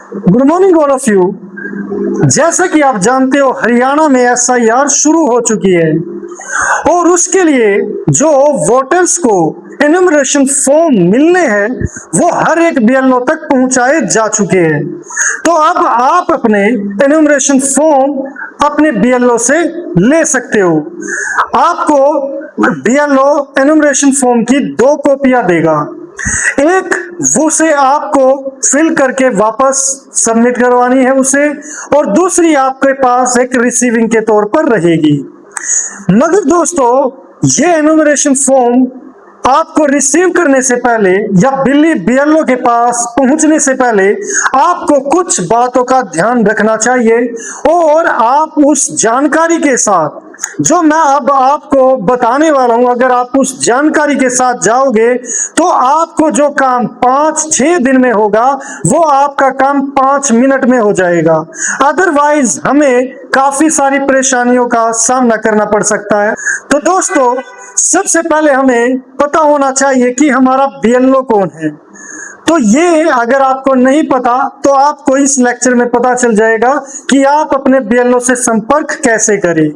Good morning all of you. जैसा कि आप जानते हो, हरियाणा में एसआईआर शुरू हो चुकी है और उसके लिए जो वोटर्स को एनुमरेशन फॉर्म मिलने हैं वो हर एक बीएलओ तक पहुंचाए जा चुके हैं। तो अब आप अपने एनुमरेशन फॉर्म अपने बीएलओ से ले सकते हो। आपको बीएलओ एनुमरेशन फॉर्म की 2 कॉपियां देगा। एक उसे आपको फिल करके वापस सबमिट करवानी है उसे, और दूसरी आपके पास एक रिसीविंग के तौर पर रहेगी। मगर दोस्तों, ये एनुमरेशन फॉर्म आपको रिसीव करने से पहले या बीएलओ के पास पहुंचने से पहले आपको कुछ बातों का ध्यान रखना चाहिए, और आप उस जानकारी के साथ जो मैं अब आपको बताने वाला हूं, अगर आप उस जानकारी के साथ जाओगे तो आपको जो काम 5-6 दिन में होगा वो आपका काम 5 मिनट में हो जाएगा। अदरवाइज हमें काफी सारी परेशानियों का सामना करना पड़ सकता है। तो दोस्तों, सबसे पहले हमें पता होना चाहिए कि हमारा बीएलओ कौन है। तो ये अगर आपको नहीं पता तो आपको इस लेक्चर में पता चल जाएगा कि आप अपने बीएलओ से संपर्क कैसे करें।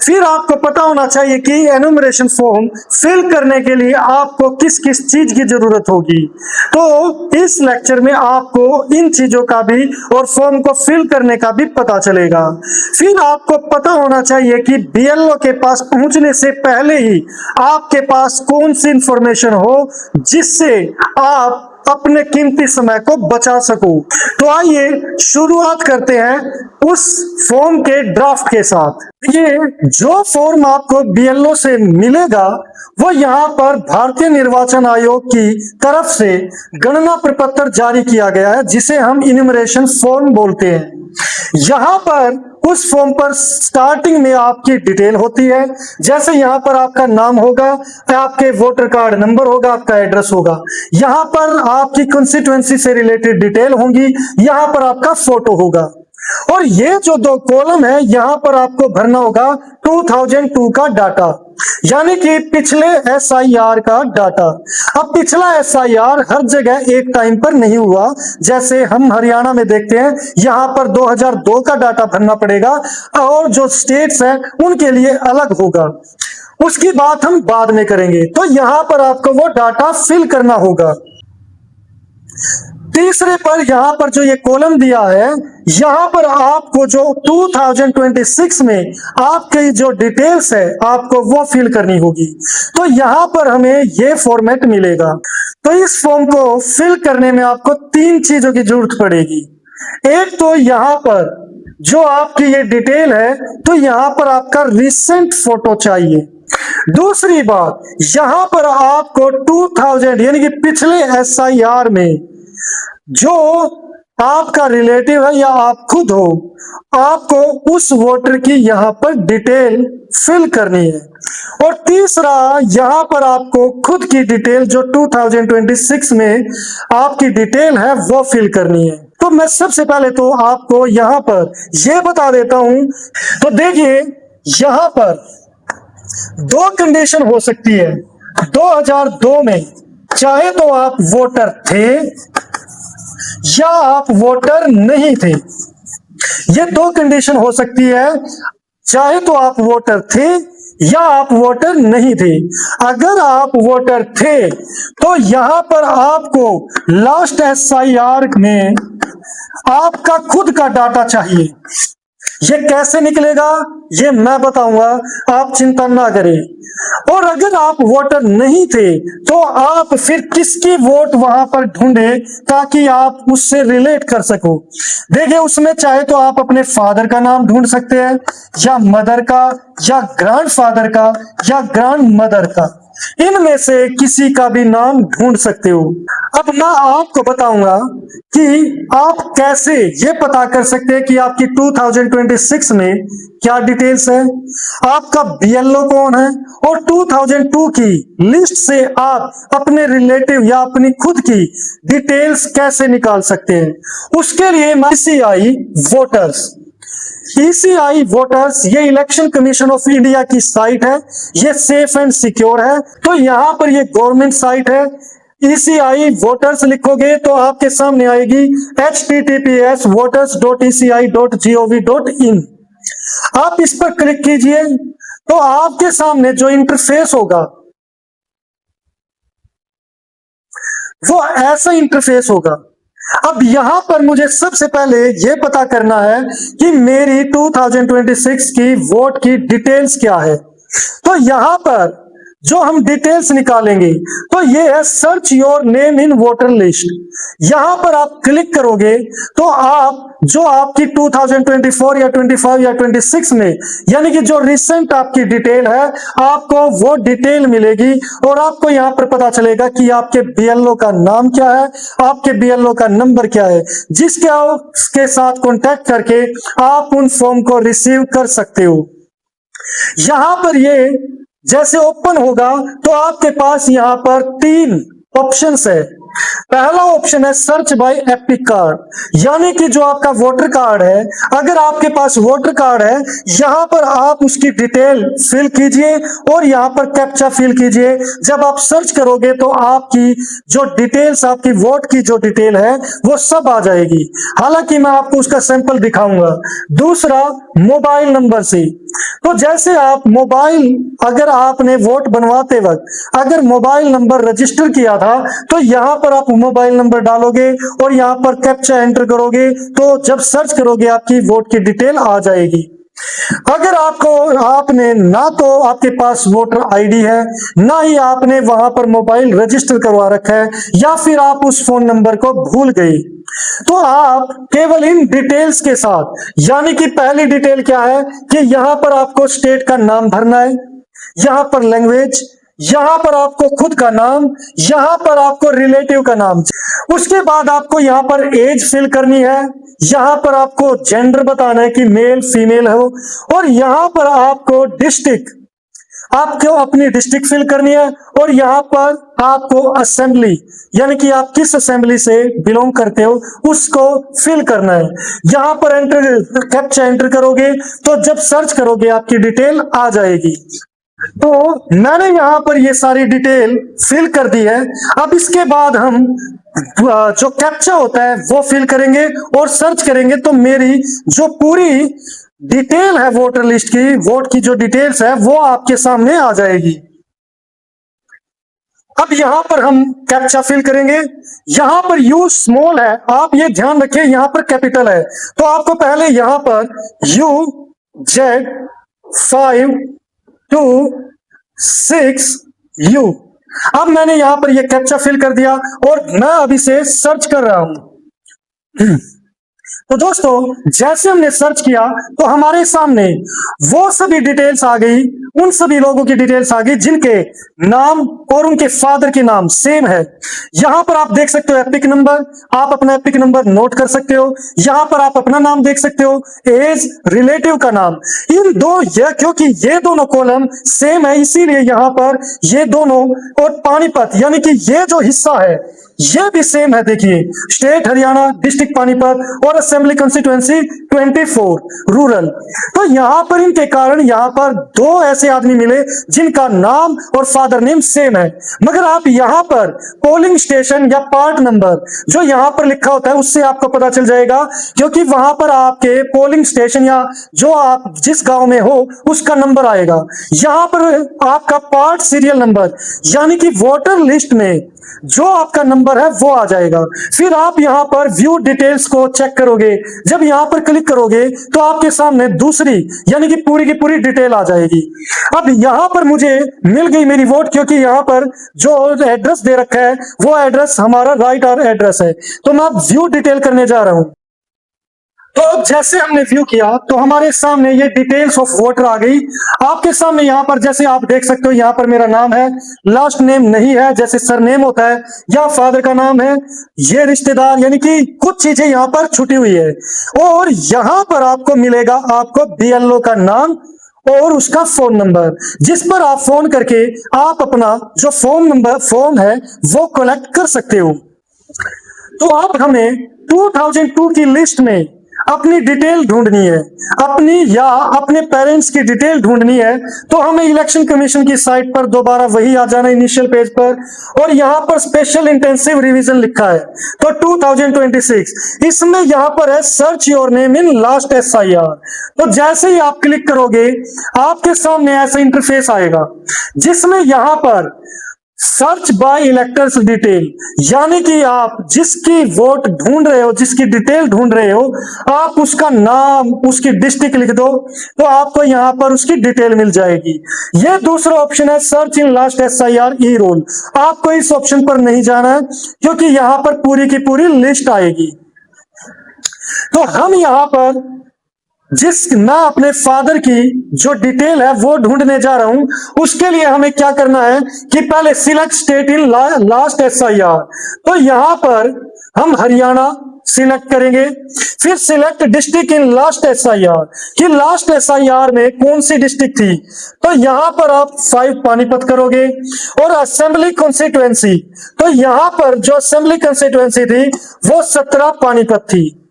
फिर आपको पता होना चाहिए कि एनुमरेशन फॉर्म फिल करने के लिए आपको किस किस चीज की जरूरत होगी। तो इस लेक्चर में आपको इन चीजों का भी और फॉर्म को फिल करने का भी पता चलेगा। फिर आपको पता होना चाहिए कि बीएलओ के पास पहुंचने से पहले ही आपके पास कौन सी इंफॉर्मेशन हो जिससे आप अपने कीमती समय को बचा सको। तो आइए शुरुआत करते हैं उस फॉर्म के ड्राफ्ट के साथ। ये जो फॉर्म आपको बीएलओ से मिलेगा वो यहाँ पर भारतीय निर्वाचन आयोग की तरफ से गणना प्रपत्र जारी किया गया है, जिसे हम इन्यूमरेशन फॉर्म बोलते हैं। यहाँ पर उस फॉर्म पर स्टार्टिंग में आपकी डिटेल होती है, जैसे यहाँ पर आपका नाम होगा, आपके वोटर कार्ड नंबर होगा, आपका एड्रेस होगा, यहाँ पर आपकी कंस्टिट्यूएंसी से रिलेटेड डिटेल होंगी, यहाँ पर आपका फोटो होगा, और ये जो 2 कॉलम है यहाँ पर आपको भरना होगा 2002 का डाटा, यानी कि पिछले एसआईआर का डाटा। अब पिछला एसआईआर हर जगह एक टाइम पर नहीं हुआ, जैसे हम हरियाणा में देखते हैं यहाँ पर 2002 का डाटा भरना पड़ेगा, और जो स्टेट्स हैं उनके लिए अलग होगा। उसकी बात हम बाद में करेंगे। तो यहाँ पर आपको वो डाटा फिल करना होगा। तीसरे पर यहाँ पर जो ये कॉलम दिया है, यहाँ पर आपको जो 2026 में आपकी जो डिटेल्स है आपको वो फिल करनी होगी। तो यहाँ पर हमें ये फॉर्मेट मिलेगा। तो इस फॉर्म को फिल करने में आपको 3 चीजों की जरूरत पड़ेगी। एक तो यहाँ पर जो आपकी ये डिटेल है, तो यहाँ पर आपका रिसेंट फोटो चाहिए। दूसरी बात, यहाँ पर आपको 2000 यानी कि पिछले एसआईआर में जो आपका रिलेटिव है या आप खुद हो, आपको उस वोटर की यहाँ पर डिटेल फिल करनी है। और तीसरा, यहाँ पर आपको खुद की डिटेल जो 2026 में आपकी डिटेल है वो फिल करनी है। तो मैं सबसे पहले तो आपको यहाँ पर ये बता देता हूं। तो देखिए, यहाँ पर 2 कंडीशन हो सकती है। 2002 में चाहे तो आप वोटर थे या आप वोटर नहीं थे, ये 2 कंडीशन हो सकती है। चाहे तो आप वोटर थे या आप वोटर नहीं थे। अगर आप वोटर थे तो यहां पर आपको लास्ट एसआईआर में आपका खुद का डाटा चाहिए। ये कैसे निकलेगा ये मैं बताऊंगा, आप चिंता ना करें। और अगर आप वोटर नहीं थे तो आप फिर किसकी वोट वहां पर ढूंढे ताकि आप उससे रिलेट कर सको। देखिए, उसमें चाहे तो आप अपने फादर का नाम ढूंढ सकते हैं, या मदर का, या ग्रैंडफादर का, या ग्रैंड मदर का, इनमें से किसी का भी नाम ढूंढ सकते हो। अब मैं आपको बताऊंगा कि आप कैसे ये पता कर सकते हैं कि आपकी 2026 में क्या डिटेल्स है, आपका बीएलओ कौन है, और 2002 की लिस्ट से आप अपने रिलेटिव या अपनी खुद की डिटेल्स कैसे निकाल सकते हैं। उसके लिए ईसीआई वोटर्स ये इलेक्शन कमीशन ऑफ इंडिया की साइट है, ये सेफ एंड सिक्योर है। तो यहाँ पर ये गवर्नमेंट साइट है। ECI वोटर्स लिखोगे तो आपके सामने आएगी https://voters.eci.gov.in। आप इस पर क्लिक कीजिए तो आपके सामने जो इंटरफेस होगा वो ऐसा इंटरफेस होगा। अब यहां पर मुझे सबसे पहले यह पता करना है कि मेरी 2026 की वोट की डिटेल्स क्या है। तो यहां पर जो हम डिटेल्स निकालेंगे तो ये है search your name in voter list. यहां पर आप क्लिक करोगे तो आप जो आपकी 2024 या 25 या 26 में यानी कि जो रिसेंट आपकी डिटेल है आपको वो डिटेल मिलेगी और आपको यहां पर पता चलेगा कि आपके BLO का नाम क्या है, आपके BLO का नंबर क्या है, जिसके साथ कांटेक्ट करके आप उन फॉर्म को रिसीव कर सकते हो। यहां पर ये जैसे ओपन होगा तो आपके पास यहां पर 3 ऑप्शंस है। पहला ऑप्शन है सर्च बाय एपिक कार्ड, यानी कि जो आपका वोटर कार्ड है, अगर आपके पास वोटर कार्ड है यहां पर आप उसकी डिटेल फिल कीजिए और यहां पर कैप्चा फिल कीजिए। जब आप सर्च करोगे तो आपकी जो डिटेल्स, आपकी वोट की जो डिटेल है वो सब आ जाएगी। हालांकि मैं आपको उसका सैंपल दिखाऊंगा। दूसरा मोबाइल नंबर से, तो जैसे आप मोबाइल, अगर आपने वोट बनवाते वक्त अगर मोबाइल नंबर रजिस्टर किया था तो यहां पर आप मोबाइल नंबर डालोगे और यहां पर कैप्चा एंटर करोगे तो जब सर्च करोगे आपकी वोट की डिटेल आ जाएगी। अगर आपने ना तो आपके पास वोटर आईडी है, ना ही आपने वहां पर मोबाइल रजिस्टर करवा रखा है, या फिर आप उस फोन नंबर को भूल गए, तो आप केवल इन डिटेल्स के साथ, यानी कि पहली डिटेल क्या है कि यहां पर आपको स्टेट का नाम भरना है, यहां पर लैंग्वेज, यहां पर आपको खुद का नाम, यहां पर आपको रिलेटिव का नाम, उसके बाद आपको यहां पर एज फिल करनी है, यहां पर आपको जेंडर बताना है कि मेल फीमेल हो, और यहां पर आपको डिस्ट्रिक्ट, आपको अपनी डिस्ट्रिक्ट फिल करनी है, और यहां पर आपको असेंबली, यानी कि आप किस असेंबली से बिलोंग करते हो उसको फिल करना है। यहां पर कैप्चा एंटर करोगे तो जब सर्च करोगे आपकी डिटेल आ जाएगी। तो मैंने यहां पर ये सारी डिटेल फिल कर दी है। अब इसके बाद हम जो कैप्चा होता है वो फिल करेंगे और सर्च करेंगे तो मेरी जो पूरी डिटेल है वोटर लिस्ट की, वोट की जो डिटेल्स है वो आपके सामने आ जाएगी। अब यहां पर हम कैप्चा फिल करेंगे। यहां पर यू स्मॉल है, आप ये ध्यान रखिए, यहां पर कैपिटल है, तो आपको पहले यहां पर UZ526U। अब मैंने यहां पर ये कैप्चा फिल कर दिया और मैं अभी से सर्च कर रहा हूं। तो दोस्तों जैसे हमने सर्च किया तो हमारे सामने वो सभी डिटेल्स आ गई, उन सभी लोगों की डिटेल्स आ गई जिनके नाम और उनके फादर के नाम सेम है। यहां पर आप देख सकते हो एपिक नंबर, आप अपना एपिक नंबर नोट कर सकते हो। यहां पर आप अपना नाम देख सकते हो, एज, रिलेटिव का नाम। इन दो क्योंकि ये दोनों कॉलम सेम है इसीलिए यहां पर ये दोनों, और पानीपत यानी कि ये जो हिस्सा है ये भी सेम है। देखिए स्टेट हरियाणा, डिस्ट्रिक्ट पानीपत और असेंबली कंस्टिट्यूएंसी 24 रूरल। तो यहां पर इनके कारण यहां पर 2 ऐसे आदमी मिले जिनका नाम और फादर नेम सेम है। मगर आप यहां पर पोलिंग स्टेशन या पार्ट नंबर जो यहां पर लिखा होता है उससे आपको पता चल जाएगा, क्योंकि वहां पर आपके पोलिंग स्टेशन या जो आप जिस गांव में हो उसका नंबर आएगा। यहां पर आपका पार्ट सीरियल नंबर यानी कि वोटर लिस्ट में जो आपका नंबर है वो आ जाएगा। फिर आप यहां पर व्यू डिटेल्स को चेक करोगे, जब यहां पर क्लिक करोगे तो आपके सामने दूसरी यानी कि पूरी की पूरी डिटेल आ जाएगी। अब यहां पर मुझे मिल गई मेरी वोट, क्योंकि यहां पर जो एड्रेस दे रखा है वो एड्रेस हमारा राइट आर एड्रेस है। तो मैं व्यू डिटेल करने जा रहा हूं। तो अब जैसे हमने व्यू किया तो हमारे सामने ये डिटेल्स ऑफ वोटर आ गई। आपके सामने यहां पर जैसे आप देख सकते हो यहां पर मेरा नाम है, लास्ट नेम नहीं है जैसे सरनेम होता है, या फादर का नाम है, ये रिश्तेदार, यानी कि कुछ चीजें यहां पर छुटी हुई है। और यहां पर आपको मिलेगा आपको BLO का नाम और उसका फोन नंबर, जिस पर आप फोन करके आप अपना जो फॉर्म है वो कलेक्ट कर सकते हो। तो अब हमें 2002 की लिस्ट में अपनी डिटेल ढूंढनी है, अपनी या अपने पेरेंट्स की डिटेल ढूंढनी है, तो हमें इलेक्शन कमीशन की साइट पर दोबारा वही आ जाना इनिशियल पेज पर, और यहां पर स्पेशल इंटेंसिव रिवीजन लिखा है तो 2026, इसमें यहां पर है search your name in last SIR। तो जैसे ही आप क्लिक करोगे आपके सामने ऐसा इंटरफेस आएगा जिसमें यहां पर सर्च बाय इलेक्टर्स डिटेल, यानी कि आप जिसकी वोट ढूंढ रहे हो, जिसकी डिटेल ढूंढ रहे हो, आप उसका नाम, उसकी डिस्ट्रिक्ट लिख दो तो आपको यहां पर उसकी डिटेल मिल जाएगी। ये दूसरा ऑप्शन है search in last SIR E roll. आपको इस ऑप्शन पर नहीं जाना है क्योंकि यहां पर पूरी की पूरी लिस्ट आएगी। तो हम यहां पर मैं अपने फादर की जो डिटेल है वो ढूंढने जा रहा हूं, उसके लिए हमें क्या करना है कि पहले select state in last SIR। तो यहां पर हम हरियाणा सिलेक्ट करेंगे, फिर select district in last SIR कि लास्ट SIR में कौन सी डिस्ट्रिक्ट थी। तो यहां पर आप 5 पानीपत करोगे, और असेंबली कॉन्स्टिट्युएंसी, तो यहां पर जो असेंबली कॉन्स्टिट्युएंसी थी वो 17 पानीपत थी।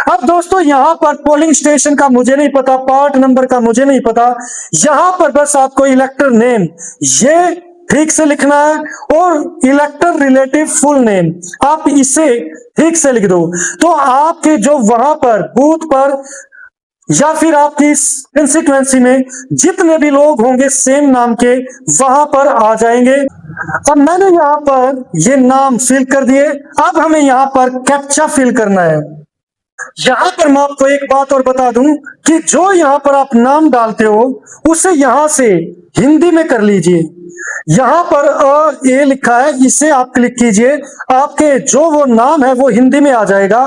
अब दोस्तों यहां पर पोलिंग स्टेशन का मुझे नहीं पता, पार्ट नंबर का मुझे नहीं पता, यहां पर बस आपको इलेक्टर नेम ये ठीक से लिखना है, और इलेक्टर रिलेटिव फुल नेम आप इसे ठीक से लिख दो। तो आपके जो वहां पर बूथ पर या फिर आपकी कंस्टिट्यूएंसी में जितने भी लोग होंगे सेम नाम के वहां पर आ जाएंगे। अब मैंने यहां पर ये नाम फिल कर दिए, अब हमें यहां पर कैप्चा फिल करना है। यहां पर मैं आपको एक बात और बता दूं कि जो यहां पर आप नाम डालते हो उसे यहां से हिंदी में कर लीजिए। यहां पर ए लिखा है, इसे आप क्लिक कीजिए, आपके जो वो नाम है वो हिंदी में आ जाएगा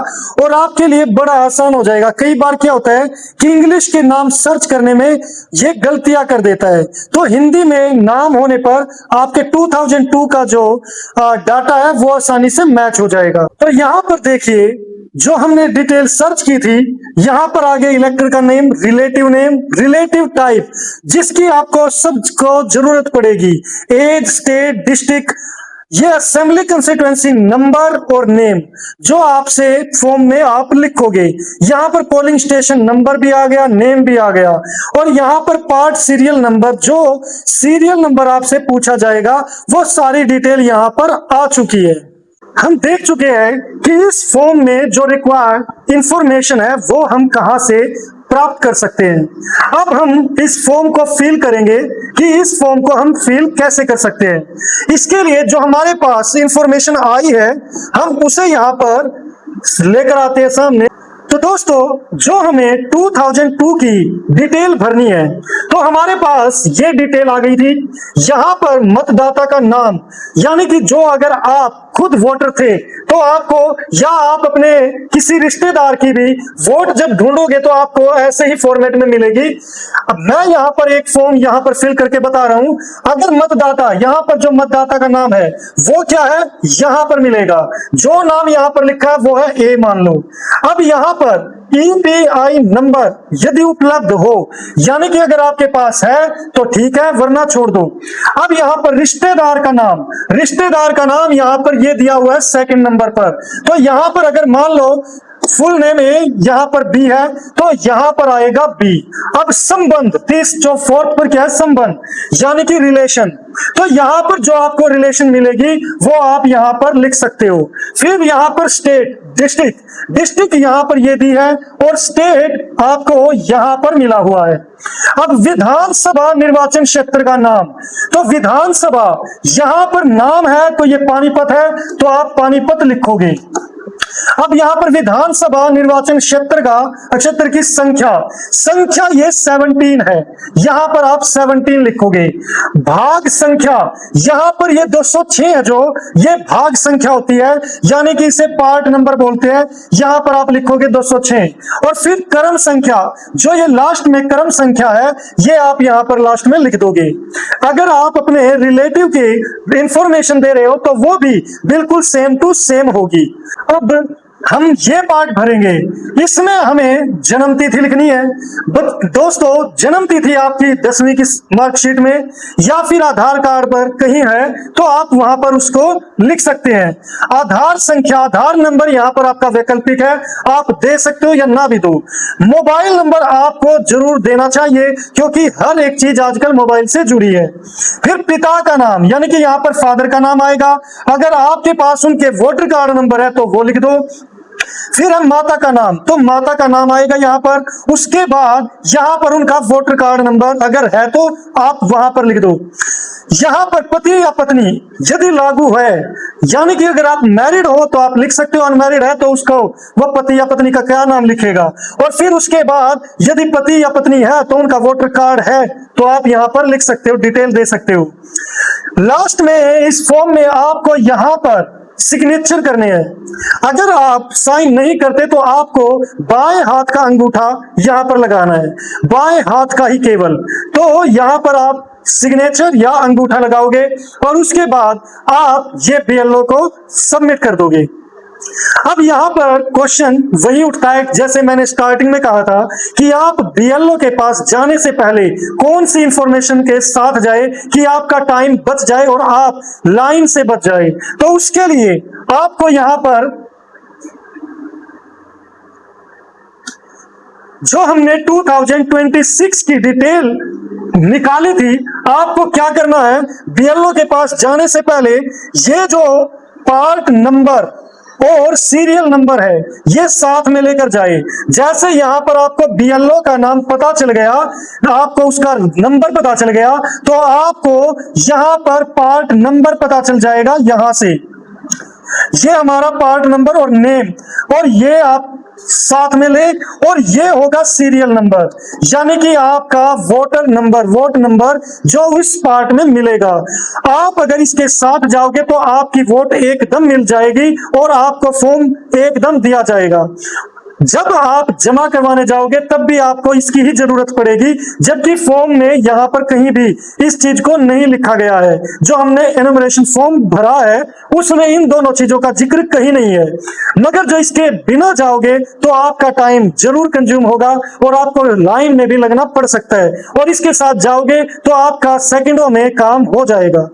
और आपके लिए बड़ा आसान हो जाएगा। कई बार क्या होता है कि इंग्लिश के नाम सर्च करने में ये गलतियां कर देता है, तो हिंदी में नाम होने पर आपके 2002 का जो डाटा है वो आसानी से मैच हो जाएगा। तो यहां पर देखिए जो हमने डिटेल सर्च की थी, यहां पर आगे इलेक्टर का नेम, रिलेटिव टाइप जिसकी आपको सबको जरूरत पड़ेगी, एज, स्टेट, डिस्ट्रिक्ट, ये असेंबली कंस्टिट्यूएंसी नंबर और नेम जो आपसे फॉर्म में आप लिखोगे। यहां पर पोलिंग स्टेशन नंबर भी आ गया, नेम भी आ गया, और यहां पर पार्ट सीरियल नंबर, जो सीरियल नंबर आपसे पूछा जाएगा वो सारी डिटेल यहां पर आ चुकी है। हम देख चुके हैं कि इस फॉर्म में जो रिक्वायर्ड इंफॉर्मेशन है वो हम कहां से प्राप्त कर सकते हैं। अब हम इस फॉर्म को फिल करेंगे कि इस फॉर्म को हम फिल कैसे कर सकते हैं। इसके लिए जो हमारे पास इंफॉर्मेशन आई है हम उसे यहां पर लेकर आते हैं सामने। तो दोस्तों जो हमें 2002 की डिटेल भरनी है, तो हमारे पास ये डिटेल आ गई थी। यहां पर मतदाता का नाम, यानी कि जो अगर आप खुद वोटर थे तो आपको, या आप अपने किसी रिश्तेदार की भी वोट जब ढूंढोगे तो आपको ऐसे ही फॉर्मेट में मिलेगी। अब मैं यहां पर एक फॉर्म यहां पर फिल करके बता रहा हूं। अगर मतदाता, यहां पर जो मतदाता का नाम है वो क्या है यहां पर मिलेगा, जो नाम यहां पर लिखा है वो है ए मान लो। अब यहां पर EPI नंबर यदि उपलब्ध हो, यानी कि अगर आपके पास है तो ठीक है वरना छोड़ दो। अब यहां पर रिश्तेदार का नाम यहां पर ये दिया हुआ है सेकंड नंबर पर, तो यहां पर अगर मान लो फुल नेम ए, यहां पर बी है तो यहां पर आएगा बी। अब संबंध, तीस जो फोर्थ पर क्या है संबंध, यानी कि रिलेशन, तो यहां पर जो आपको रिलेशन मिलेगी वो आप यहां पर लिख सकते हो। फिर यहां पर स्टेट, डिस्ट्रिक्ट यहां पर ये दी है और स्टेट आपको यहां पर मिला हुआ है। अब विधानसभा निर्वाचन क्षेत्र का नाम, तो विधानसभा यहां पर नाम है तो ये पानीपत है तो आप पानीपत लिखोगे। अब यहां पर विधानसभा निर्वाचन क्षेत्र की संख्या ये 17 है, यहां पर आप 17 लिखोगे। भाग संख्या यहां पर ये 206 है, जो ये भाग संख्या होती है, यानी कि इसे पार्ट नंबर बोलते हैं, यहां पर आप लिखोगे 206। और फिर क्रम संख्या, जो ये लास्ट में क्रम संख्या है, ये आप यहां पर लास्ट में लिख दोगे। अगर आप अपने रिलेटिव की इंफॉर्मेशन दे रहे हो तो वो भी बिल्कुल सेम टू सेम होगी। अब हम ये पार्ट भरेंगे। इसमें हमें जन्म तिथि लिखनी है। दोस्तों, जन्म तिथि आपकी 10वीं की मार्कशीट में या फिर आधार कार्ड पर कहीं है तो आप वहां पर उसको लिख सकते हैं। आधार संख्या, आधार नंबर यहाँ पर आपका वैकल्पिक है, आप दे सकते हो या ना भी दो। मोबाइल नंबर आपको जरूर देना चाहिए क्योंकि हर एक चीज आजकल मोबाइल से जुड़ी है। फिर पिता का नाम, यानी कि यहाँ पर फादर का नाम आएगा। अगर आपके पास उनके वोटर कार्ड नंबर है तो वो लिख दो। फिर हम माता का नाम, तो माता का नाम आएगा यहाँ पर। उसके बाद यहाँ पर उनका वोटर कार्ड नंबर अगर है तो आप वहां पर लिख दो। यहाँ पर पति या पत्नी यदि लागू है, यानी कि अगर आप मैरिड हो तो आप लिख सकते हो, अनमैरिड है तो उसको वह पति या पत्नी का क्या नाम लिखेगा। और फिर उसके बाद यदि पति या पत्नी है तो उनका वोटर कार्ड है तो आप यहाँ पर लिख सकते हो, डिटेल दे सकते हो। लास्ट में इस फॉर्म में आपको यहाँ पर सिग्नेचर करने हैं। अगर आप साइन नहीं करते तो आपको बाएं हाथ का अंगूठा यहां पर लगाना है, बाएं हाथ का ही केवल। तो यहां पर आप सिग्नेचर या अंगूठा लगाओगे और उसके बाद आप ये बीएलओ को सबमिट कर दोगे। अब यहां पर क्वेश्चन वही उठता है जैसे मैंने स्टार्टिंग में कहा था कि आप बीएलओ के पास जाने से पहले कौन सी इंफॉर्मेशन के साथ जाए कि आपका टाइम बच जाए और आप लाइन से बच जाए। तो उसके लिए आपको यहां पर जो हमने 2026 की डिटेल निकाली थी, आपको क्या करना है, बीएलओ के पास जाने से पहले ये जो पार्ट नंबर और सीरियल नंबर है ये साथ में लेकर जाए। जैसे यहां पर आपको बीएलओ का नाम पता चल गया, आपको उसका नंबर पता चल गया, तो आपको यहां पर पार्ट नंबर पता चल जाएगा। यहां से ये हमारा पार्ट नंबर और नेम, और ये आप साथ में ले, और ये होगा सीरियल नंबर, यानी कि आपका वोटर नंबर, वोट नंबर जो इस पार्ट में मिलेगा। आप अगर इसके साथ जाओगे तो आपकी वोट एकदम मिल जाएगी और आपको फॉर्म एकदम दिया जाएगा। जब आप जमा करवाने जाओगे तब भी आपको इसकी ही जरूरत पड़ेगी, जबकि फॉर्म में यहां पर कहीं भी इस चीज को नहीं लिखा गया है। जो हमने एनुमरेशन फॉर्म भरा है उसमें इन दोनों चीजों का जिक्र कहीं नहीं है। मगर जो इसके बिना जाओगे तो आपका टाइम जरूर कंज्यूम होगा और आपको लाइन में भी लगना पड़ सकता है, और इसके साथ जाओगे तो आपका सेकंडों में काम हो जाएगा।